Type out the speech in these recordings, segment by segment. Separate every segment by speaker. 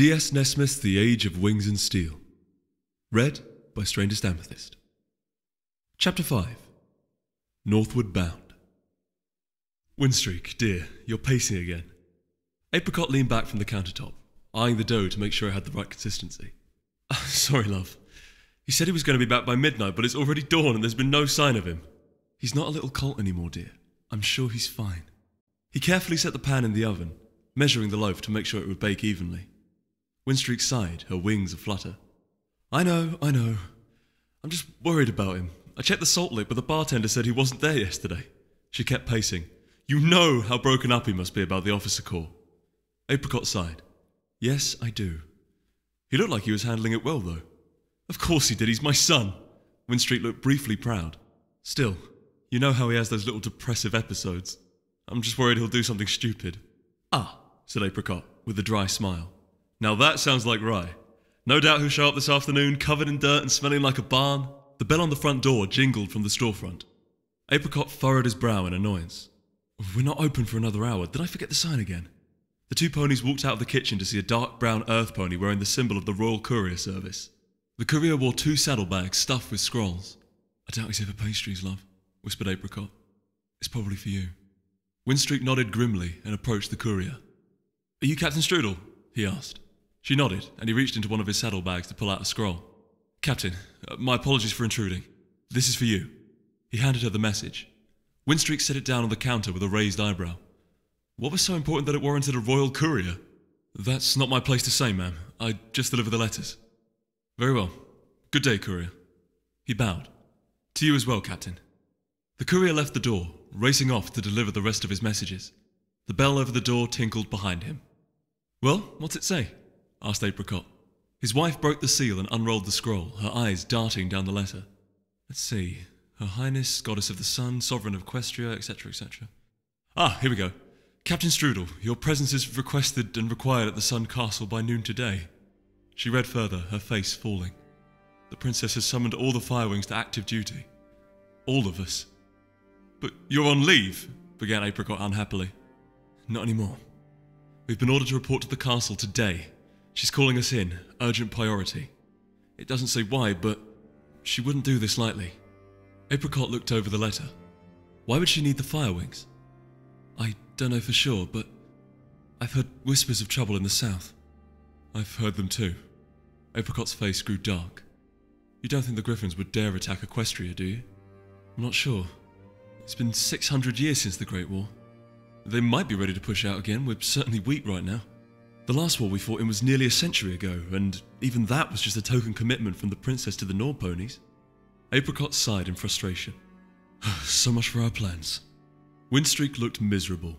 Speaker 1: DSNesmith, The Age of Wings and Steel. Read by Strangest Amethyst. Chapter 5. Northward Bound. Windstreak, dear, you're pacing again. Apricot leaned back from the countertop, eyeing the dough to make sure it had the right consistency. Sorry, love. He said he was going to be back by midnight, but it's already dawn and there's been no sign of him. He's not a little colt anymore, dear. I'm sure he's fine. He carefully set the pan in the oven, measuring the loaf to make sure it would bake evenly. Windstreak sighed, her wings aflutter. I know. I'm just worried about him. I checked the salt lick, but the bartender said he wasn't there yesterday. She kept pacing. You know how broken up he must be about the officer call. Apricot sighed. Yes, I do. He looked like he was handling it well, though. Of course he did, he's my son. Windstreak looked briefly proud. Still, you know how he has those little depressive episodes. I'm just worried he'll do something stupid. Ah, said Apricot, with a dry smile. Now that sounds like Rye. No doubt he'll show up this afternoon, covered in dirt and smelling like a barn. The bell on the front door jingled from the storefront. Apricot furrowed his brow in annoyance. We're not open for another hour. Did I forget the sign again? The two ponies walked out of the kitchen to see a dark brown earth pony wearing the symbol of the Royal Courier Service. The courier wore 2 saddlebags stuffed with scrolls. I doubt he's here for pastries, love, whispered Apricot. It's probably for you. Windstreak nodded grimly and approached the courier. Are you Captain Strudel? He asked. She nodded, and he reached into one of his saddlebags to pull out a scroll. Captain, my apologies for intruding. This is for you. He handed her the message. Windstreak set it down on the counter with a raised eyebrow. What was so important that it warranted a royal courier? That's not my place to say, ma'am. I just deliver the letters. Very well. Good day, courier. He bowed. To you as well, Captain. The courier left the door, racing off to deliver the rest of his messages. The bell over the door tinkled behind him. Well, what's it say? Asked Apricot. His wife broke the seal and unrolled the scroll, her eyes darting down the letter. Let's see. Her Highness, Goddess of the Sun, Sovereign of Equestria, etc., etc. Ah, here we go. Captain Strudel, your presence is requested and required at the Sun Castle by noon today. She read further, her face falling. The princess has summoned all the firewings to active duty. All of us. But you're on leave, began Apricot unhappily. Not anymore. We've been ordered to report to the castle today. She's calling us in, urgent priority. It doesn't say why, but she wouldn't do this lightly. Apricot looked over the letter. Why would she need the firewings? I don't know for sure, but I've heard whispers of trouble in the south. I've heard them too. Apricot's face grew dark. You don't think the Griffins would dare attack Equestria, do you? I'm not sure. It's been 600 years since the Great War. They might be ready to push out again. We're certainly weak right now. The last war we fought in was nearly a century ago, and even that was just a token commitment from the princess to the Nord ponies. Apricot sighed in frustration. So much for our plans. Windstreak looked miserable.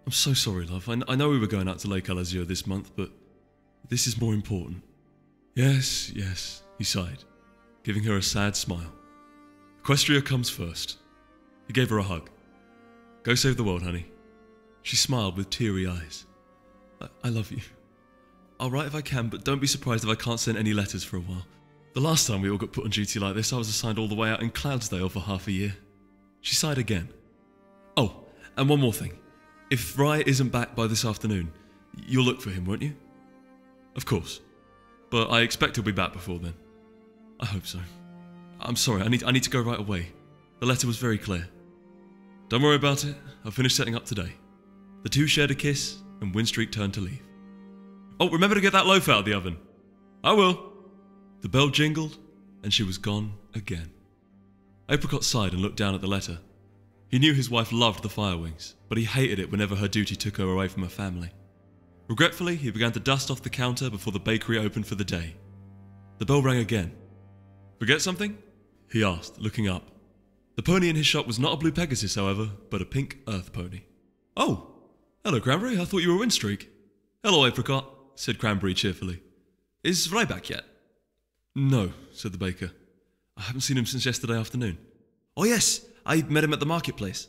Speaker 1: I'm so sorry, love. I know we were going out to Lake Alazure this month, but this is more important. Yes, he sighed, giving her a sad smile. Equestria comes first. He gave her a hug. Go save the world, honey. She smiled with teary eyes. I love you. I'll write if I can, but don't be surprised if I can't send any letters for a while. The last time we all got put on duty like this, I was assigned all the way out in Cloudsdale for half a year. She sighed again. Oh, and one more thing. If Rye isn't back by this afternoon, you'll look for him, won't you? Of course. But I expect he'll be back before then. I hope so. I'm sorry, I need to go right away. The letter was very clear. Don't worry about it. I'll finish setting up today. The two shared a kiss, and Windstreak turned to leave. Oh, remember to get that loaf out of the oven. I will. The bell jingled, and she was gone again. Apricot sighed and looked down at the letter. He knew his wife loved the firewings, but he hated it whenever her duty took her away from her family. Regretfully, he began to dust off the counter before the bakery opened for the day. The bell rang again. Forget something? He asked, looking up. The pony in his shop was not a blue Pegasus, however, but a pink earth pony. Oh, hello, Cranberry. I thought you were Windstreak. Hello, Apricot, said Cranberry cheerfully. Is Rye back yet? No, said the baker. I haven't seen him since yesterday afternoon. Oh yes, I met him at the marketplace.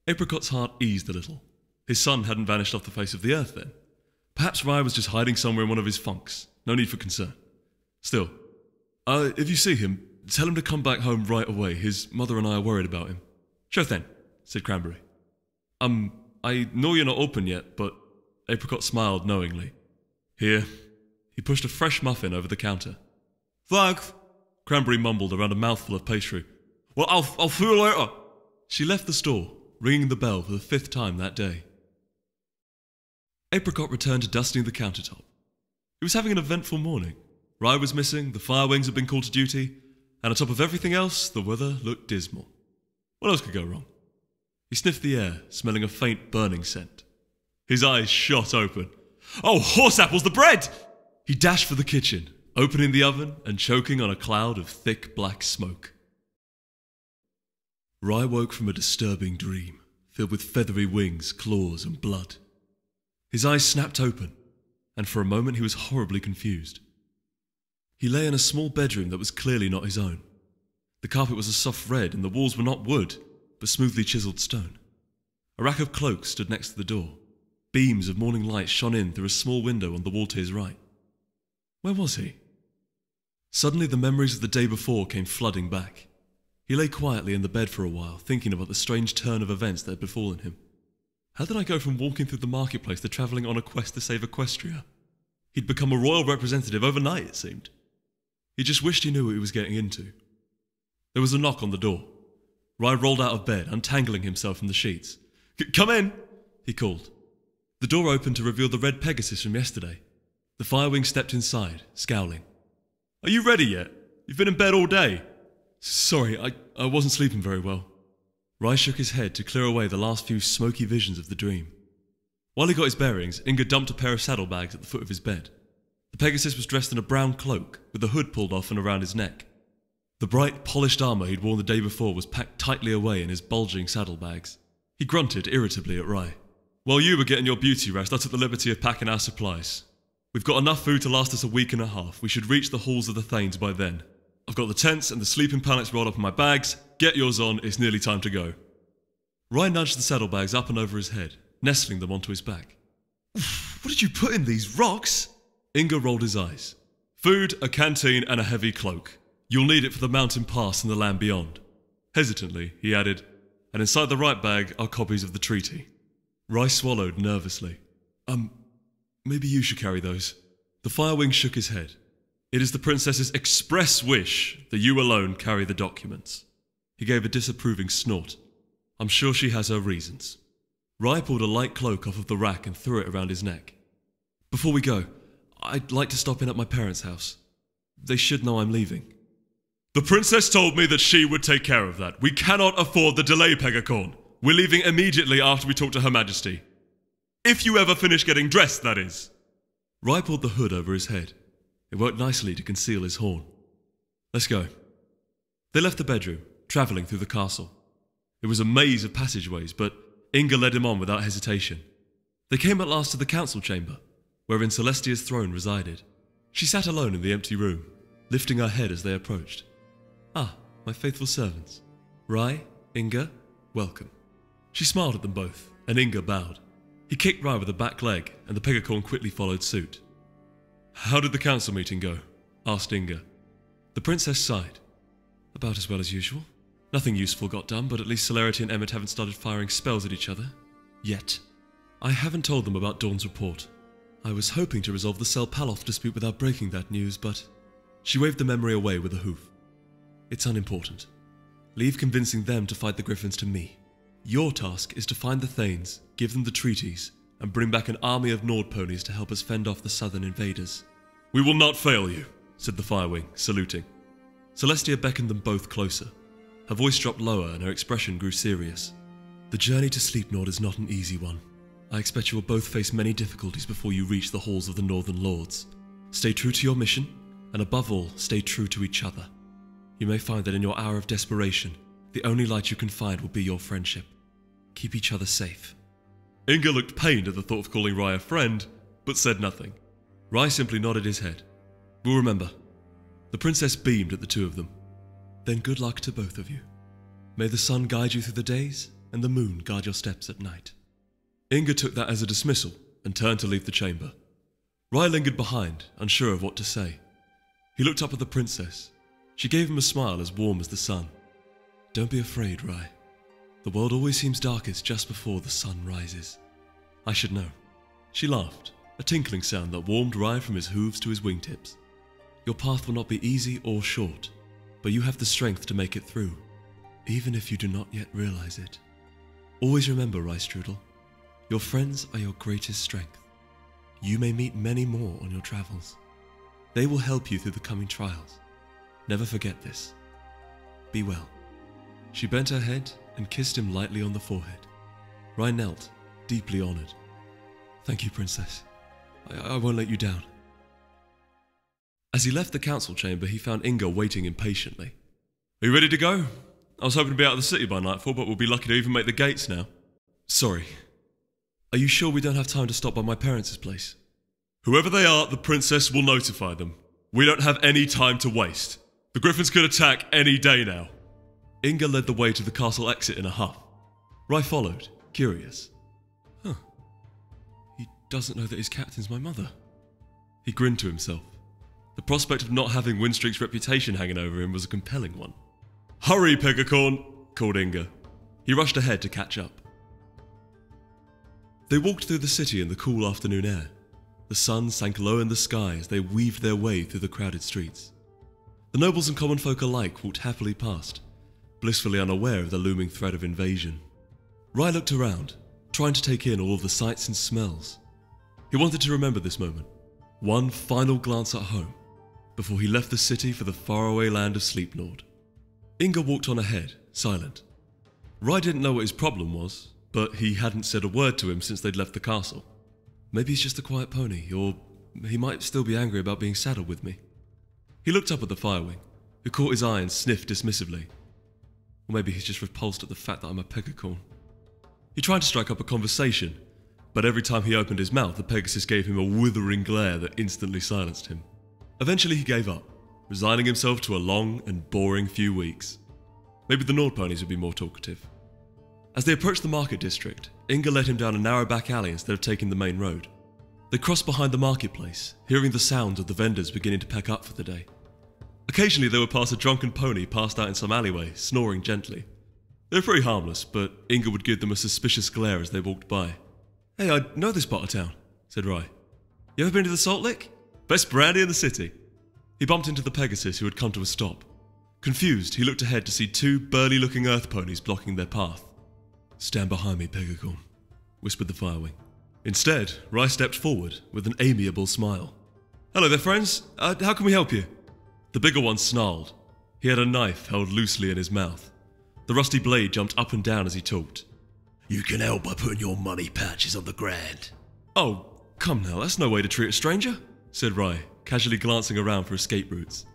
Speaker 1: Apricot's heart eased a little. His son hadn't vanished off the face of the earth then. Perhaps Rye was just hiding somewhere in one of his funks. No need for concern. Still, if you see him, tell him to come back home right away. His mother and I are worried about him. Sure then, said Cranberry. I know you're not open yet, but Apricot smiled knowingly. Here, He pushed a fresh muffin over the counter. "Thanks," Cranberry mumbled around a mouthful of pastry. "Well, I'll see you later." She left the store, ringing the bell for the 5th time that day. Apricot returned to dusting the countertop. He was having an eventful morning. Rye was missing, the firewings had been called to duty, and on top of everything else, the weather looked dismal. What else could go wrong? He sniffed the air, smelling a faint burning scent. His eyes shot open. "Oh, horse apples, the bread!" He dashed for the kitchen, opening the oven and choking on a cloud of thick black smoke. Rye woke from a disturbing dream, filled with feathery wings, claws, and blood. His eyes snapped open, and for a moment he was horribly confused. He lay in a small bedroom that was clearly not his own. The carpet was a soft red, and the walls were not wood, but smoothly chiselled stone. A rack of cloaks stood next to the door. Beams of morning light shone in through a small window on the wall to his right. Where was he? Suddenly the memories of the day before came flooding back. He lay quietly in the bed for a while, thinking about the strange turn of events that had befallen him. How did I go from walking through the marketplace to travelling on a quest to save Equestria? He'd become a royal representative overnight, it seemed. He just wished he knew what he was getting into. There was a knock on the door. Rye rolled out of bed, untangling himself from the sheets. "Come in," he called. The door opened to reveal the red Pegasus from yesterday. The firewing stepped inside, scowling. "Are you ready yet? You've been in bed all day." "Sorry, I wasn't sleeping very well." Rye shook his head to clear away the last few smoky visions of the dream. While he got his bearings, Inga dumped a pair of saddlebags at the foot of his bed. The Pegasus was dressed in a brown cloak, with the hood pulled off and around his neck. The bright, polished armour he'd worn the day before was packed tightly away in his bulging saddlebags. He grunted irritably at Rye. "While you were getting your beauty rest, I took the liberty of packing our supplies. We've got enough food to last us a week and a half. We should reach the halls of the Thanes by then. I've got the tents and the sleeping pallets rolled up in my bags. Get yours on, it's nearly time to go." Rye nudged the saddlebags up and over his head, nestling them onto his back. "What did you put in these rocks?" Inga rolled his eyes. "Food, a canteen, and a heavy cloak. You'll need it for the mountain pass and the land beyond." Hesitantly, he added, "And inside the right bag are copies of the treaty." Rye swallowed nervously. Maybe you should carry those." The firewing shook his head. "It is the princess's express wish that you alone carry the documents." He gave a disapproving snort. "I'm sure she has her reasons." Rye pulled a light cloak off of the rack and threw it around his neck. "Before we go, I'd like to stop in at my parents' house. They should know I'm leaving." "The princess told me that she would take care of that. We cannot afford the delay, Pegacorn. We're leaving immediately after we talk to Her Majesty. If you ever finish getting dressed, that is." Rye pulled the hood over his head. It worked nicely to conceal his horn. "Let's go." They left the bedroom, travelling through the castle. It was a maze of passageways, but Inga led him on without hesitation. They came at last to the council chamber, wherein Celestia's throne resided. She sat alone in the empty room, lifting her head as they approached. "Ah, my faithful servants. Rye, Inga, welcome." She smiled at them both, and Inga bowed. He kicked Rye with a back leg, and the Pegacorn quickly followed suit. "How did the council meeting go?" asked Inga. The princess sighed. "About as well as usual. Nothing useful got done, but at least Celerity and Emmett haven't started firing spells at each other. Yet. I haven't told them about Dawn's report. I was hoping to resolve the Sel-Paloth dispute without breaking that news, but..." She waved the memory away with a hoof. "It's unimportant. Leave convincing them to fight the Griffins to me. Your task is to find the Thanes, give them the treaties, and bring back an army of Nord ponies to help us fend off the southern invaders." "We will not fail you," said the firewing, saluting. Celestia beckoned them both closer. Her voice dropped lower and her expression grew serious. "The journey to Sleep Nord is not an easy one. I expect you will both face many difficulties before you reach the halls of the Northern Lords. Stay true to your mission, and above all, stay true to each other. You may find that in your hour of desperation, the only light you can find will be your friendship. Keep each other safe." Inga looked pained at the thought of calling Rye a friend, but said nothing. Rye simply nodded his head. "We'll remember." The princess beamed at the two of them. "Then good luck to both of you. May the sun guide you through the days, and the moon guard your steps at night." Inga took that as a dismissal and turned to leave the chamber. Rye lingered behind, unsure of what to say. He looked up at the princess. She gave him a smile as warm as the sun. "Don't be afraid, Rye. The world always seems darkest just before the sun rises. I should know." She laughed, a tinkling sound that warmed Rye from his hooves to his wingtips. Your path will not be easy or short, but you have the strength to make it through, even if you do not yet realize it. Always remember, Rye Strudel, your friends are your greatest strength. You may meet many more on your travels. They will help you through the coming trials. Never forget this. Be well. She bent her head and kissed him lightly on the forehead. Rye knelt, deeply honored. Thank you, Princess. I won't let you down. As he left the council chamber, he found Inga waiting impatiently. Are you ready to go? I was hoping to be out of the city by nightfall, but we'll be lucky to even make the gates now. Sorry. Are you sure we don't have time to stop by my parents' place? Whoever they are, the princess will notify them. We don't have any time to waste. The griffins could attack any day now. Inga led the way to the castle exit in a huff. Rye followed, curious. He doesn't know that his captain's my mother. He grinned to himself. The prospect of not having Windstreak's reputation hanging over him was a compelling one. Hurry, Pegacorn, called Inga. He rushed ahead to catch up. They walked through the city in the cool afternoon air. The sun sank low in the sky as they weaved their way through the crowded streets. The nobles and common folk alike walked happily past, blissfully unaware of the looming threat of invasion. Rye looked around, trying to take in all of the sights and smells. He wanted to remember this moment, one final glance at home, before he left the city for the faraway land of Sleeplord. Inga walked on ahead, silent. Rye didn't know what his problem was, but he hadn't said a word to him since they'd left the castle. Maybe he's just a quiet pony, or he might still be angry about being saddled with me. He looked up at the Firewing, who caught his eye and sniffed dismissively. Or maybe he's just repulsed at the fact that I'm a Pegacorn. He tried to strike up a conversation, but every time he opened his mouth, the Pegasus gave him a withering glare that instantly silenced him. Eventually he gave up, resigning himself to a long and boring few weeks. Maybe the Nord ponies would be more talkative. As they approached the market district, Inga led him down a narrow back alley instead of taking the main road. They crossed behind the marketplace, hearing the sounds of the vendors beginning to pack up for the day. Occasionally they would pass a drunken pony passed out in some alleyway, snoring gently. They were pretty harmless, but Inga would give them a suspicious glare as they walked by. Hey, I know this part of town, said Rye. You ever been to the Salt Lick? Best brandy in the city. He bumped into the Pegasus who had come to a stop. Confused, he looked ahead to see two burly-looking earth ponies blocking their path. Stand behind me, Pegacorn, whispered the Firewing. Instead, Rye stepped forward with an amiable smile. Hello there, friends. How can we help you? The bigger one snarled. He had a knife held loosely in his mouth. The rusty blade jumped up and down as he talked. You can help by putting your money pouches on the ground. Oh, come now, that's no way to treat a stranger, said Rye, casually glancing around for escape routes.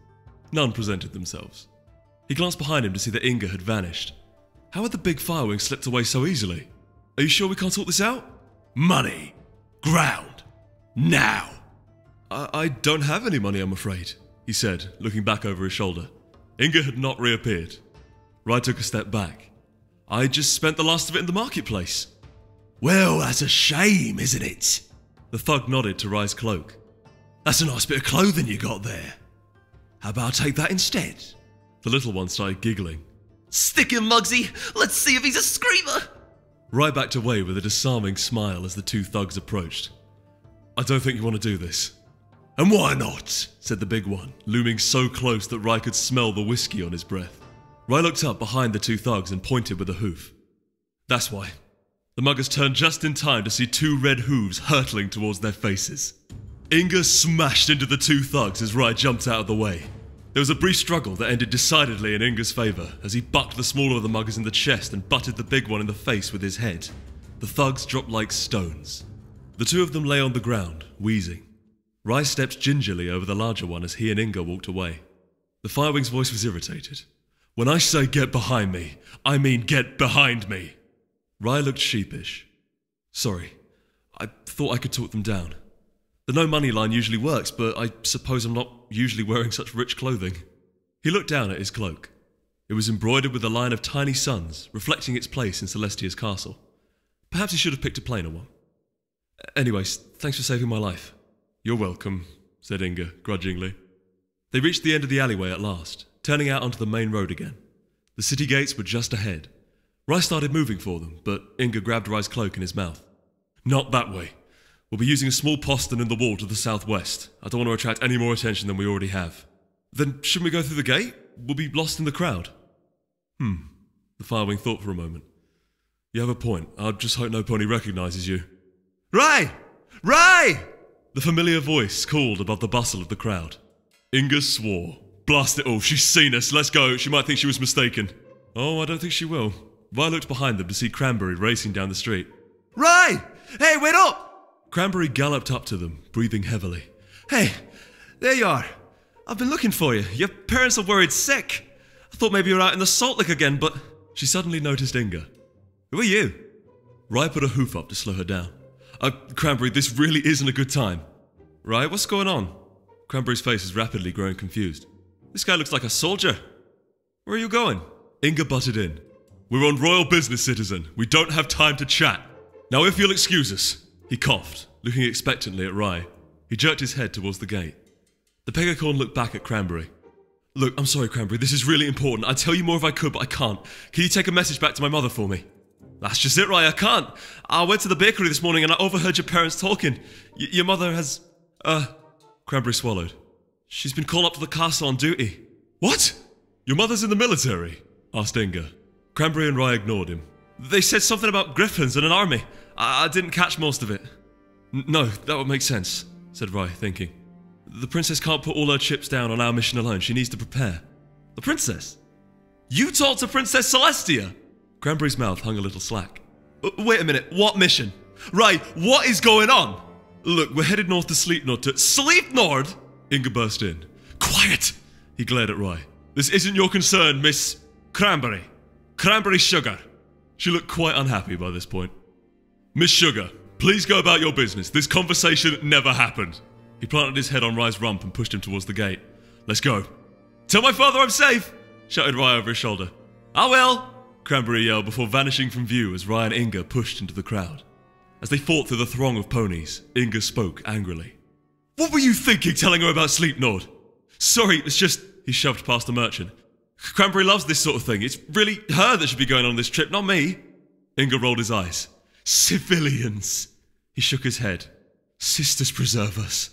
Speaker 1: None presented themselves. He glanced behind him to see that Inga had vanished. How had the big Firewing slipped away so easily? Are you sure we can't sort this out? Money. Ground. Now. I don't have any money, I'm afraid, he said, looking back over his shoulder. Inga had not reappeared. Rye took a step back. I just spent the last of it in the marketplace. Well, that's a shame, isn't it? The thug nodded to Rye's cloak. That's a nice bit of clothing you got there. How about I take that instead? The little one started giggling. Stick him, Muggsy! Let's see if he's a screamer! Rye backed away with a disarming smile as the two thugs approached. I don't think you want to do this. And why not? Said the big one, looming so close that Rye could smell the whiskey on his breath. Rye looked up behind the two thugs and pointed with a hoof. That's why. The muggers turned just in time to see two red hooves hurtling towards their faces. Inga smashed into the two thugs as Rye jumped out of the way. There was a brief struggle that ended decidedly in Inga's favour as he bucked the smaller of the muggers in the chest and butted the big one in the face with his head. The thugs dropped like stones. The two of them lay on the ground, wheezing. Rye stepped gingerly over the larger one as he and Inga walked away. The Firewing's voice was irritated. When I say get behind me, I mean get behind me. Rye looked sheepish. Sorry, I thought I could talk them down. The no money line usually works, but I suppose I'm not usually wearing such rich clothing. He looked down at his cloak. It was embroidered with a line of tiny suns, reflecting its place in Celestia's castle. Perhaps he should have picked a plainer one. Anyways, thanks for saving my life. You're welcome, said Inga, grudgingly. They reached the end of the alleyway at last, turning out onto the main road again. The city gates were just ahead. Rye started moving for them, but Inga grabbed Rye's cloak in his mouth. Not that way. We'll be using a small postern in the wall to the southwest. I don't want to attract any more attention than we already have. Then shouldn't we go through the gate? We'll be lost in the crowd. The Firewing thought for a moment. You have a point. I just hope no pony recognises you. Rye! Rye! The familiar voice called above the bustle of the crowd. Inga swore. Blast it all, she's seen us, let's go. She might think she was mistaken. Oh, I don't think she will. Rye looked behind them to see Cranberry racing down the street. Rye! Hey, wait up! Cranberry galloped up to them, breathing heavily. Hey, there you are. I've been looking for you. Your parents are worried sick. I thought maybe you were out in the salt lick again, but... She suddenly noticed Inga. Who are you? Rye put a hoof up to slow her down. Cranberry, this really isn't a good time. Rye, what's going on? Cranberry's face is rapidly growing confused. This guy looks like a soldier. Where are you going? Inga butted in. We're on royal business, citizen. We don't have time to chat. Now if you'll excuse us. He coughed, looking expectantly at Rye. He jerked his head towards the gate. The Pegacorn looked back at Cranberry. Look, I'm sorry, Cranberry, this is really important. I'd tell you more if I could, but I can't. Can you take a message back to my mother for me? That's just it, Rye, I can't. I went to the bakery this morning and I overheard your parents talking. Your mother has... Cranberry swallowed. She's been called up to the castle on duty. What? Your mother's in the military? Asked Inga. Cranberry and Rye ignored him. They said something about griffins and an army. I didn't catch most of it. No, that would make sense, said Rye, thinking. The princess can't put all her chips down on our mission alone. She needs to prepare. The princess? You talked to Princess Celestia? Cranberry's mouth hung a little slack. Wait a minute, what mission? Rye, what is going on? Look, we're headed north to Sleepnord to... Sleepnord? Inga burst in. Quiet! He glared at Rye. This isn't your concern, Miss... Cranberry. Cranberry Sugar. She looked quite unhappy by this point. Miss Sugar, please go about your business. This conversation never happened. He planted his head on Rye's rump and pushed him towards the gate. Let's go. Tell my father I'm safe! Shouted Rye over his shoulder. I will! Cranberry yelled before vanishing from view as Rye and Inga pushed into the crowd. As they fought through the throng of ponies, Inga spoke angrily. What were you thinking telling her about Sleepnord? Sorry, it's just... He shoved past the merchant. Cranberry loves this sort of thing. It's really her that should be going on this trip, not me. Inga rolled his eyes. Civilians. He shook his head. Sisters preserve us.